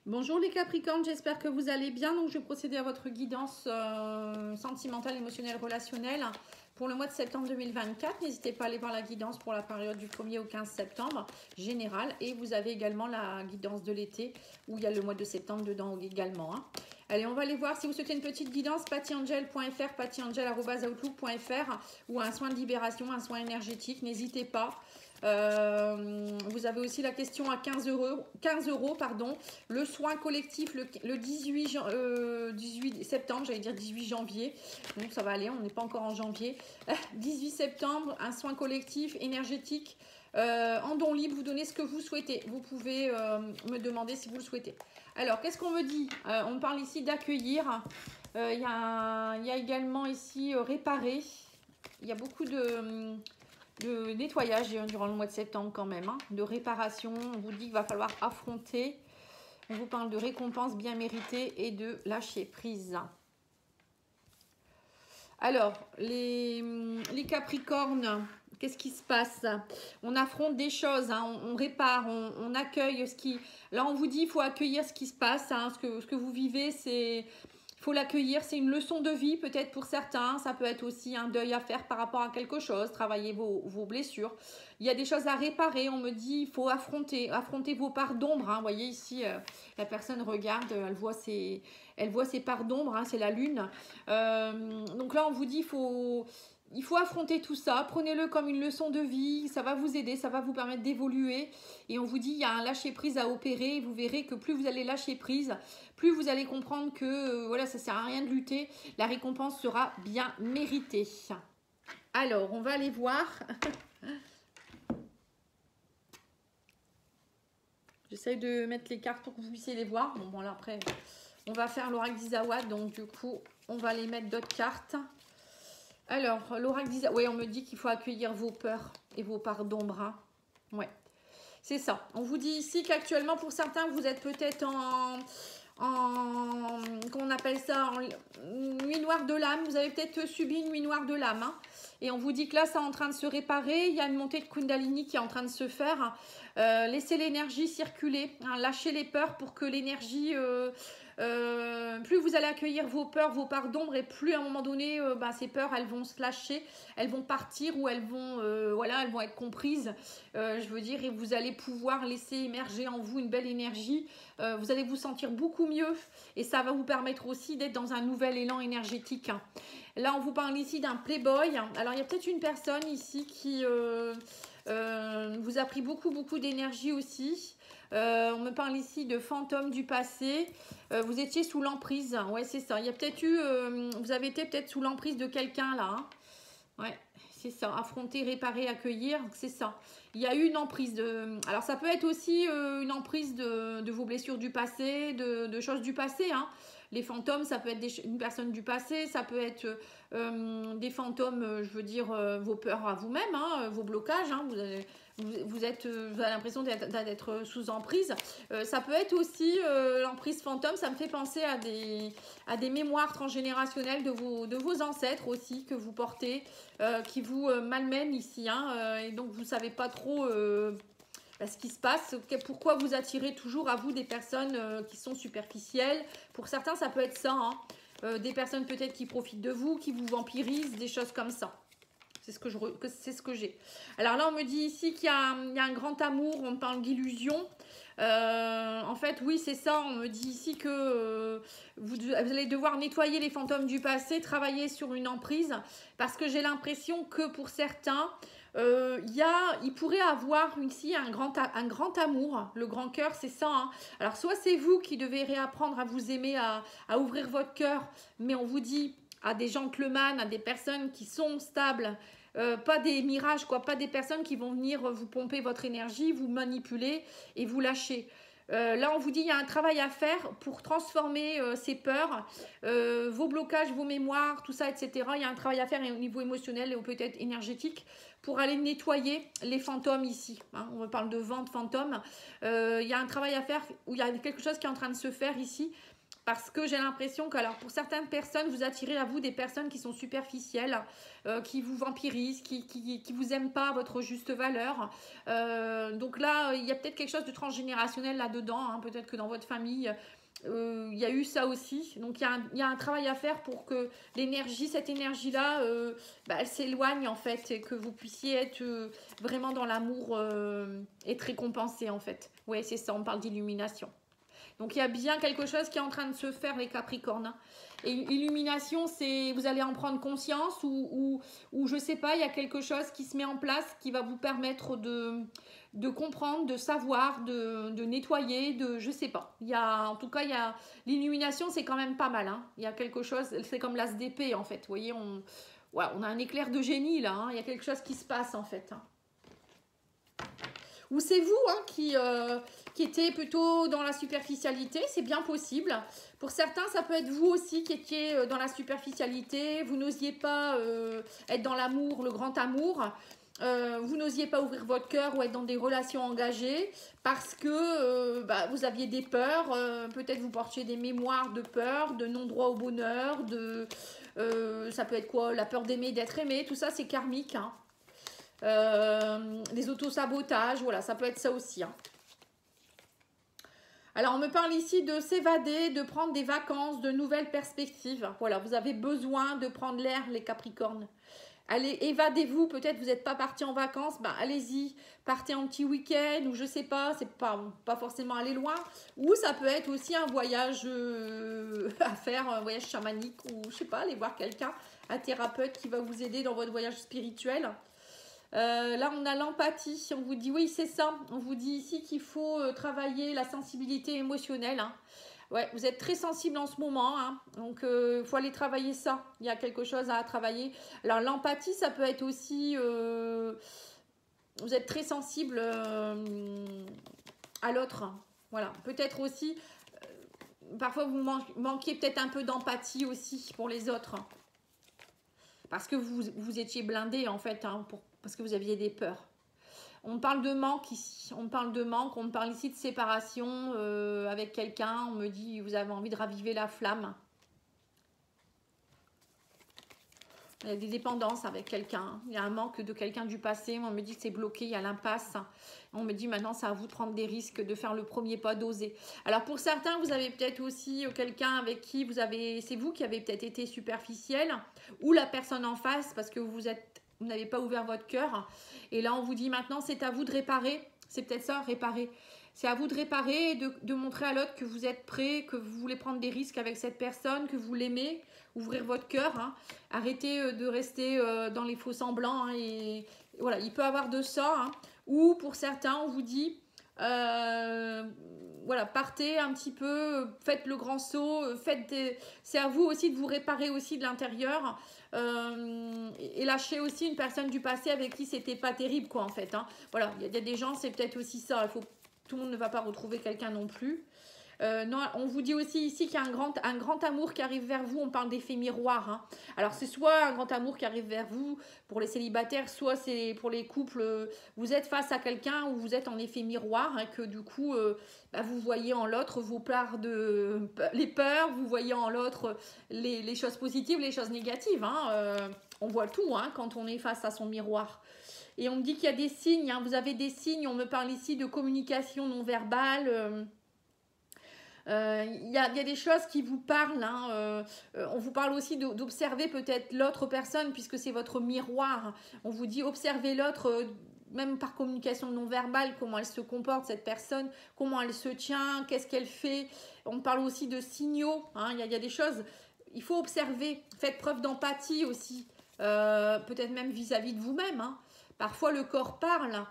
Bonjour les Capricornes, j'espère que vous allez bien. Donc je vais procéder à votre guidance sentimentale, émotionnelle, relationnelle pour le mois de septembre 2024. N'hésitez pas à aller voir la guidance pour la période du 1er au 15 septembre générale. Et vous avez également la guidance de l'été où il y a le mois de septembre dedans également. Allez, on va aller voir si vous souhaitez une petite guidance, pattyangel.fr, pattyangel@outlook.fr ou un soin de libération, un soin énergétique. N'hésitez pas. Vous avez aussi la question à 15 euros, pardon, le soin collectif le 18 septembre, j'allais dire 18 janvier, donc ça va aller, on n'est pas encore en janvier. 18 septembre, un soin collectif énergétique en don libre, vous donnez ce que vous souhaitez, vous pouvez me demander si vous le souhaitez. Alors, qu'est-ce qu'on me dit? On parle ici d'accueillir, il y a également ici réparer, il y a beaucoup de nettoyage durant le mois de septembre quand même, de réparation. On vous dit qu'il va falloir affronter. On vous parle de récompenses bien méritées et de lâcher prise. Alors, les Capricornes, qu'est-ce qui se passe? On affronte des choses, on répare, on accueille ce qui... Là, on vous dit qu'il faut accueillir ce qui se passe, ce que vous vivez, c'est... Il faut l'accueillir, c'est une leçon de vie peut-être pour certains, ça peut être aussi un deuil à faire par rapport à quelque chose, travailler vos blessures. Il y a des choses à réparer, on me dit il faut affronter vos parts d'ombre. Vous voyez ici, la personne regarde, elle voit ses parts d'ombre, c'est la lune. Donc là on vous dit il faut affronter tout ça, prenez-le comme une leçon de vie, ça va vous aider, ça va vous permettre d'évoluer. Et on vous dit il y a un lâcher-prise à opérer, vous verrez que plus vous allez lâcher prise, plus vous allez comprendre que voilà, ça ne sert à rien de lutter, la récompense sera bien méritée. Alors, on va aller voir. J'essaye de mettre les cartes pour que vous puissiez les voir. Bon, là après, on va faire l'oracle d'Isawad, donc du coup, on va les mettre d'autres cartes. Alors, l'oracle d'Isawad, oui, on me dit qu'il faut accueillir vos peurs et vos parts d'ombre. Ouais, c'est ça. On vous dit ici qu'actuellement, pour certains, vous êtes peut-être comment on appelle ça, en nuit noire de l'âme. Vous avez peut-être subi une nuit noire de l'âme. Et on vous dit que là, c'est en train de se réparer. Il y a une montée de Kundalini qui est en train de se faire. Laissez l'énergie circuler. Lâchez les peurs pour que l'énergie... plus vous allez accueillir vos peurs, vos parts d'ombre, et plus à un moment donné, ces peurs, elles vont se lâcher, elles vont partir ou elles vont, elles vont être comprises. Je veux dire, et vous allez pouvoir laisser émerger en vous une belle énergie. Vous allez vous sentir beaucoup mieux et ça va vous permettre aussi d'être dans un nouvel élan énergétique. Là, on vous parle ici d'un playboy. Alors, il y a peut-être une personne ici qui vous a pris beaucoup d'énergie aussi. On me parle ici de fantômes du passé. Vous étiez sous l'emprise. Ouais, c'est ça. Il y a peut-être eu... vous avez été peut-être sous l'emprise de quelqu'un là. Ouais, c'est ça. Affronter, réparer, accueillir. C'est ça. Il y a eu une emprise de... Alors, ça peut être aussi une emprise de vos blessures du passé, de choses du passé. Les fantômes, ça peut être une personne du passé. Ça peut être des fantômes, je veux dire, vos peurs à vous-même, vos blocages. Vous avez l'impression d'être sous emprise. Ça peut être aussi l'emprise fantôme. Ça me fait penser à des mémoires transgénérationnelles de vos ancêtres aussi que vous portez, qui vous malmènent ici. Et donc, vous ne savez pas trop ce qui se passe. Pourquoi vous attirez toujours à vous des personnes qui sont superficielles. Pour certains, ça peut être ça. Des personnes peut-être qui profitent de vous, qui vous vampirisent, des choses comme ça. C'est ce que j'ai. Alors là, on me dit ici qu'il y a un grand amour, on parle d'illusion. En fait, oui, c'est ça. On me dit ici que vous allez devoir nettoyer les fantômes du passé, travailler sur une emprise, parce que j'ai l'impression que pour certains, il pourrait avoir ici un grand amour. Le grand cœur, c'est ça. Alors, soit c'est vous qui devez réapprendre à vous aimer, à ouvrir votre cœur, mais on vous dit... à des gentlemen, à des personnes qui sont stables, pas des mirages, pas des personnes qui vont venir vous pomper votre énergie, vous manipuler et vous lâcher. Là, on vous dit il y a un travail à faire pour transformer ces peurs, vos blocages, vos mémoires, tout ça, etc. Il y a un travail à faire au niveau émotionnel et peut-être énergétique pour aller nettoyer les fantômes ici. On me parle de vent de fantômes. Il y a un travail à faire où il y a quelque chose qui est en train de se faire ici Parce que j'ai l'impression que, alors, pour certaines personnes, vous attirez à vous des personnes qui sont superficielles, qui vous vampirisent, qui vous aiment pas à votre juste valeur. Donc là, il y a peut-être quelque chose de transgénérationnel là-dedans. Hein. Peut-être que dans votre famille, il y a eu ça aussi. Donc il y a un travail à faire pour que l'énergie, cette énergie-là, elle s'éloigne en fait. Et que vous puissiez être vraiment dans l'amour, être récompensé en fait. Ouais, c'est ça, on parle d'illumination. Donc il y a bien quelque chose qui est en train de se faire les Capricornes. Hein. Et illumination, c'est vous allez en prendre conscience ou je sais pas, il y a quelque chose qui se met en place qui va vous permettre de comprendre, de savoir, de nettoyer, je sais pas. En tout cas, l'illumination, c'est quand même pas mal. Hein. Il y a quelque chose, c'est comme l'as d'épée en fait. Vous voyez, on a un éclair de génie là. Hein. Il y a quelque chose qui se passe en fait. Hein. Ou c'est vous qui étiez plutôt dans la superficialité, c'est bien possible. Pour certains, ça peut être vous aussi qui étiez dans la superficialité, vous n'osiez pas être dans l'amour, le grand amour. Vous n'osiez pas ouvrir votre cœur ou être dans des relations engagées parce que vous aviez des peurs, peut-être vous portiez des mémoires de peur, de non-droit au bonheur, ça peut être quoi, la peur d'aimer, d'être aimé, tout ça c'est karmique. Hein. Les autosabotages, voilà, ça peut être ça aussi. Hein. Alors, on me parle ici de s'évader, de prendre des vacances, de nouvelles perspectives. Voilà, vous avez besoin de prendre l'air, les Capricornes. Allez, évadez-vous, peut-être vous n'êtes pas parti en vacances, allez-y, partez en petit week-end, ou je sais pas, c'est pas forcément aller loin. Ou ça peut être aussi un voyage à faire, un voyage chamanique, ou je sais pas, aller voir quelqu'un, un thérapeute qui va vous aider dans votre voyage spirituel. Là, on a l'empathie. On vous dit, oui, c'est ça. On vous dit ici qu'il faut travailler la sensibilité émotionnelle. Hein. Ouais, vous êtes très sensible en ce moment. Hein. Donc, il faut aller travailler ça. Il y a quelque chose à travailler. Alors, l'empathie, ça peut être aussi... vous êtes très sensible à l'autre. Voilà. Peut-être aussi... parfois, vous manquez peut-être un peu d'empathie aussi pour les autres. Parce que vous étiez blindé, en fait, hein, parce que vous aviez des peurs. On parle de manque ici. On parle de manque. On parle ici de séparation avec quelqu'un. On me dit, vous avez envie de raviver la flamme. Il y a des dépendances avec quelqu'un. Il y a un manque de quelqu'un du passé. On me dit que c'est bloqué, il y a l'impasse. On me dit maintenant, c'est à vous de prendre des risques, de faire le premier pas, d'oser. Alors pour certains, vous avez peut-être aussi quelqu'un avec qui c'est vous qui avez peut-être été superficiel, ou la personne en face, parce que vous n'avez pas ouvert votre cœur. Et là, on vous dit maintenant, c'est à vous de réparer. C'est peut-être ça, réparer. C'est à vous de réparer et de montrer à l'autre que vous êtes prêt, que vous voulez prendre des risques avec cette personne, que vous l'aimez, ouvrir votre cœur. Hein. Arrêtez de rester dans les faux semblants. Hein, et voilà, il peut y avoir de ça. Hein. Ou pour certains, on vous dit, voilà, partez un petit peu, faites le grand saut, c'est à vous aussi de vous réparer aussi de l'intérieur. Et lâcher aussi une personne du passé avec qui c'était pas terrible quoi en fait. Hein. Voilà, il y a des gens, c'est peut-être aussi ça. Tout le monde ne va pas retrouver quelqu'un non plus. Non, on vous dit aussi ici qu'il y a un grand amour qui arrive vers vous. On parle d'effet miroir. Hein. Alors, c'est soit un grand amour qui arrive vers vous pour les célibataires, soit c'est pour les couples. Vous êtes face à quelqu'un où vous êtes en effet miroir, hein, que du coup, vous voyez en l'autre les peurs, vous voyez en l'autre les choses positives, les choses négatives. Hein. On voit tout hein, quand on est face à son miroir. Et on me dit qu'il y a des signes. Hein. Vous avez des signes. On me parle ici de communication non verbale. Y a des choses qui vous parlent. Hein. On vous parle aussi d'observer peut-être l'autre personne puisque c'est votre miroir. On vous dit observez l'autre même par communication non verbale, comment elle se comporte cette personne, comment elle se tient, qu'est-ce qu'elle fait. On parle aussi de signaux. Hein. Y a des choses, il faut observer. Faites preuve d'empathie aussi, peut-être même vis-à-vis de vous-même. Hein. Parfois le corps parle.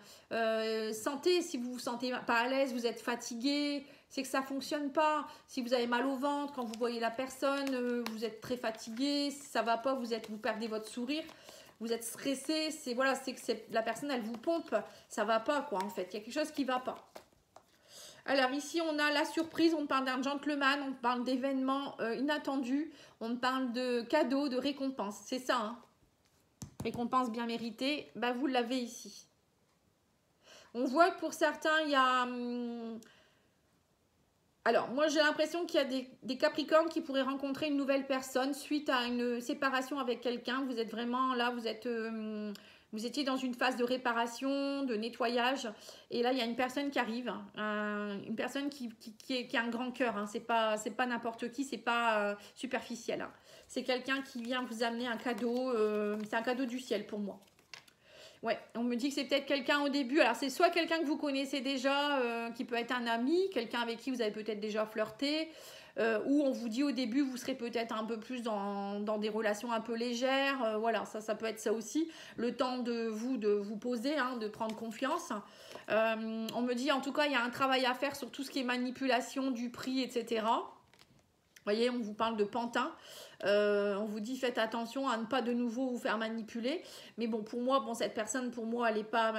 Sentez, si vous vous sentez pas à l'aise, vous êtes fatigué, c'est que ça fonctionne pas. Si vous avez mal au ventre, quand vous voyez la personne, vous êtes très fatigué, ça va pas, vous perdez votre sourire, vous êtes stressé, c'est que la personne elle vous pompe, ça va pas quoi en fait, il y a quelque chose qui va pas. Alors ici on a la surprise, on parle d'un gentleman, on parle d'événements inattendus, on parle de cadeaux, de récompenses, c'est ça hein. Récompense bien méritée, vous l'avez ici. On voit que pour certains il y a Alors, moi, j'ai l'impression qu'il y a des Capricornes qui pourraient rencontrer une nouvelle personne suite à une séparation avec quelqu'un. Vous êtes vraiment là, vous étiez dans une phase de réparation, de nettoyage. Et là, il y a une personne qui arrive, une personne qui a un grand cœur. Hein. C'est pas n'importe qui, c'est pas superficiel. Hein. C'est quelqu'un qui vient vous amener un cadeau. C'est un cadeau du ciel pour moi. Ouais, on me dit que c'est peut-être quelqu'un au début. Alors, c'est soit quelqu'un que vous connaissez déjà, qui peut être un ami, quelqu'un avec qui vous avez peut-être déjà flirté, ou on vous dit au début, vous serez peut-être un peu plus dans des relations un peu légères. Voilà, ça peut être ça aussi. Le temps de vous poser, hein, de prendre confiance. On me dit, en tout cas, il y a un travail à faire sur tout ce qui est manipulation du prix, etc. Vous voyez, on vous parle de pantin. On vous dit faites attention à ne pas de nouveau vous faire manipuler. Mais bon, pour moi, cette personne, pour moi, elle n'est pas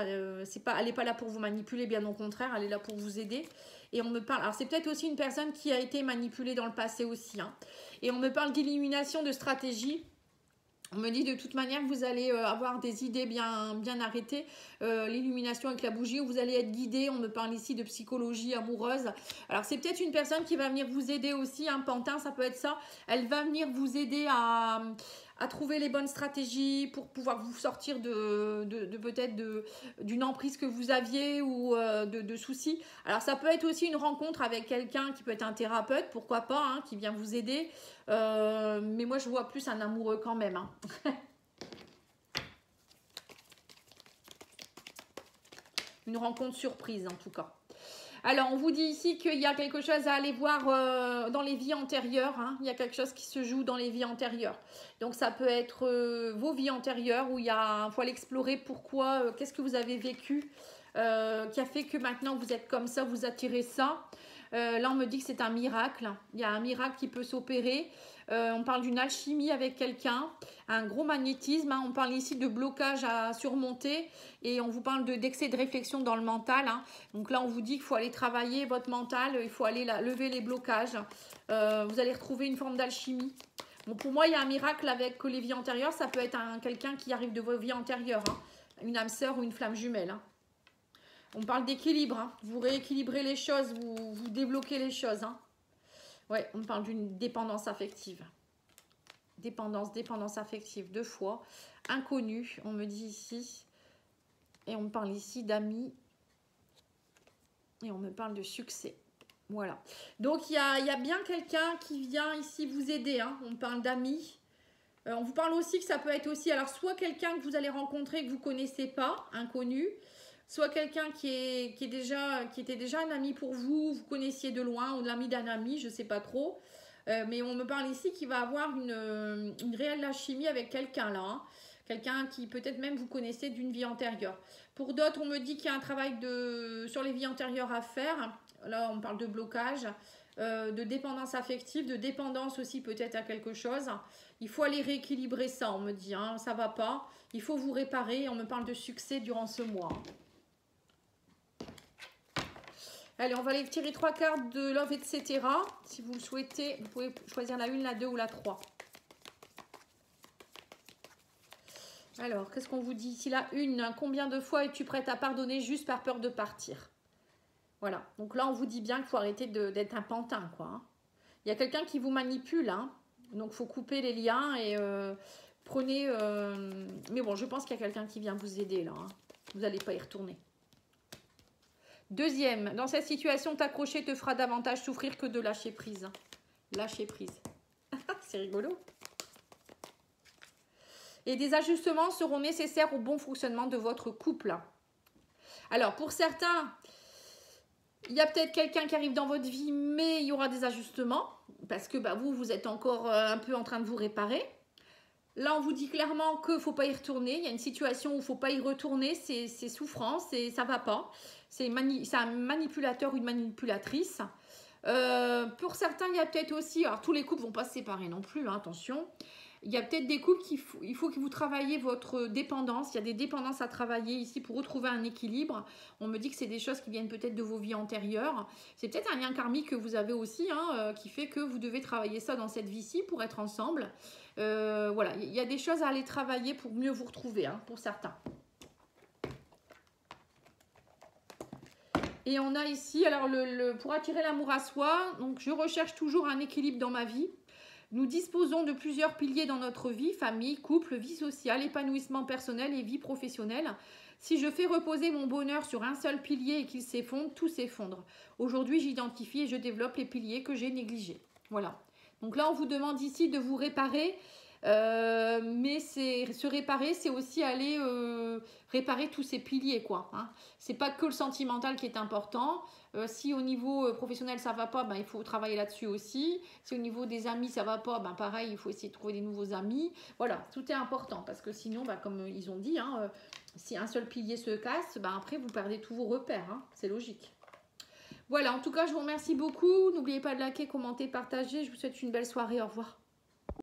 là pour vous manipuler, bien au contraire, elle est là pour vous aider. Et on me parle, alors c'est peut-être aussi une personne qui a été manipulée dans le passé aussi. Hein. Et on me parle d'élimination de stratégie. On me dit de toute manière que vous allez avoir des idées bien arrêtées. L'illumination avec la bougie, où vous allez être guidé. On me parle ici de psychologie amoureuse. Alors c'est peut-être une personne qui va venir vous aider aussi. Un pantin, ça peut être ça. Elle va venir vous aider à trouver les bonnes stratégies pour pouvoir vous sortir peut-être d'une emprise que vous aviez ou de soucis. Alors ça peut être aussi une rencontre avec quelqu'un qui peut être un thérapeute, pourquoi pas, hein, qui vient vous aider. Mais moi je vois plus un amoureux quand même. Hein. Une rencontre surprise en tout cas. Alors, on vous dit ici qu'il y a quelque chose à aller voir dans les vies antérieures. Hein. Il y a quelque chose qui se joue dans les vies antérieures. Donc, ça peut être vos vies antérieures où il faut aller explorer pourquoi, qu'est-ce que vous avez vécu qui a fait que maintenant vous êtes comme ça, vous attirez ça. Là, on me dit que c'est un miracle. Il y a un miracle qui peut s'opérer. On parle d'une alchimie avec quelqu'un, un gros magnétisme. Hein. On parle ici de blocage à surmonter et on vous parle d'excès de réflexion dans le mental. Hein. Donc là, on vous dit qu'il faut aller travailler votre mental, il faut aller lever les blocages. Vous allez retrouver une forme d'alchimie. Bon, pour moi, il y a un miracle avec les vies antérieures. Ça peut être quelqu'un qui arrive de vos vies antérieures, hein. Une âme sœur ou une flamme jumelle. Hein. On parle d'équilibre. Hein. Vous rééquilibrez les choses, vous débloquez les choses. Hein. Ouais, on parle d'une dépendance affective. Dépendance affective, 2 fois. Inconnu, on me dit ici. Et on me parle ici d'amis. Et on me parle de succès. Voilà. Donc, il y a bien quelqu'un qui vient ici vous aider. Hein. On parle d'amis. On vous parle aussi que ça peut être aussi, alors soit quelqu'un que vous allez rencontrer que vous ne connaissez pas, inconnu, soit quelqu'un qui était déjà un ami pour vous, vous connaissiez de loin, ou l'ami d'un ami, je ne sais pas trop. Mais on me parle ici qu'il va avoir une réelle alchimie avec quelqu'un là. Hein. Quelqu'un qui peut-être même vous connaissez d'une vie antérieure. Pour d'autres, on me dit qu'il y a un travail sur les vies antérieures à faire. Là, on parle de blocage, de dépendance affective, de dépendance aussi peut-être à quelque chose. Il faut aller rééquilibrer ça, on me dit. Hein, ça ne va pas. Il faut vous réparer. On me parle de succès durant ce mois. Allez, on va aller tirer 3 cartes de Love, etc. Si vous le souhaitez, vous pouvez choisir la 1, la 2 ou la 3. Alors, qu'est-ce qu'on vous dit ici? La 1, combien de fois es-tu prête à pardonner juste par peur de partir? Voilà, donc là, on vous dit bien qu'il faut arrêter d'être un pantin, quoi. Hein. Il y a quelqu'un qui vous manipule, hein. Donc il faut couper les liens et prenez... Mais bon, je pense qu'il y a quelqu'un qui vient vous aider, là. Hein. Vous n'allez pas y retourner. 2e, dans cette situation, t'accrocher te fera davantage souffrir que de lâcher prise. Lâcher prise. C'est rigolo. Et des ajustements seront nécessaires au bon fonctionnement de votre couple. Alors, pour certains, il y a peut-être quelqu'un qui arrive dans votre vie, mais il y aura des ajustements, parce que vous êtes encore un peu en train de vous réparer. Là, on vous dit clairement qu'il ne faut pas y retourner. Il y a une situation où il ne faut pas y retourner, c'est souffrance et ça ne va pas. C'est un manipulateur ou une manipulatrice. Pour certains, il y a peut-être aussi... Alors, tous les couples ne vont pas se séparer non plus, hein, attention. Il y a peut-être des couples il faut que vous travaillez votre dépendance. Il y a des dépendances à travailler ici pour retrouver un équilibre. On me dit que c'est des choses qui viennent peut-être de vos vies antérieures. C'est peut-être un lien karmique que vous avez aussi, hein, qui fait que vous devez travailler ça dans cette vie-ci pour être ensemble. Voilà, il y a des choses à aller travailler pour mieux vous retrouver, hein, pour certains. Et on a ici, alors pour attirer l'amour à soi, donc je recherche toujours un équilibre dans ma vie. Nous disposons de plusieurs piliers dans notre vie, famille, couple, vie sociale, épanouissement personnel et vie professionnelle. Si je fais reposer mon bonheur sur un seul pilier et qu'il s'effondre, tout s'effondre. Aujourd'hui, j'identifie et je développe les piliers que j'ai négligés. Voilà. Donc là, on vous demande ici de vous réparer. Mais se réparer, c'est aussi aller réparer tous ces piliers, quoi. Hein. C'est pas que le sentimental qui est important. Si au niveau professionnel ça va pas, ben, il faut travailler là-dessus aussi. Si au niveau des amis ça va pas, ben, pareil, il faut essayer de trouver des nouveaux amis. Voilà, tout est important parce que sinon, ben, comme ils ont dit, hein, si un seul pilier se casse, ben, après vous perdez tous vos repères. Hein. C'est logique. Voilà, en tout cas, je vous remercie beaucoup. N'oubliez pas de liker, commenter, partager. Je vous souhaite une belle soirée. Au revoir.